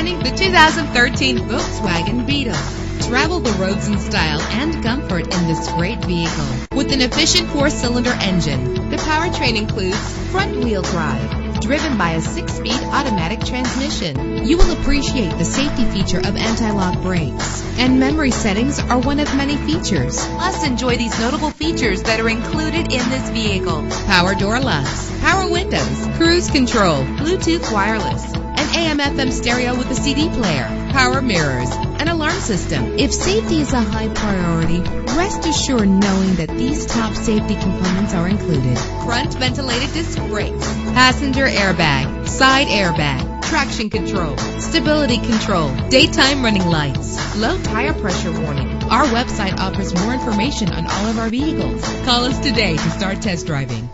Presenting the 2013 Volkswagen Beetle. Travel the roads in style and comfort in this great vehicle. With an efficient 4-cylinder engine, the powertrain includes front-wheel drive, driven by a 6-speed automatic transmission. You will appreciate the safety feature of anti-lock brakes. And memory settings are one of many features. Plus, enjoy these notable features that are included in this vehicle: power door locks, power windows, cruise control, Bluetooth wireless, an AM/FM stereo with a CD player, power mirrors, an alarm system. If safety is a high priority, rest assured knowing that these top safety components are included: front ventilated disc brakes, passenger airbag, side airbag, traction control, stability control, daytime running lights, low tire pressure warning. Our website offers more information on all of our vehicles. Call us today to start test driving.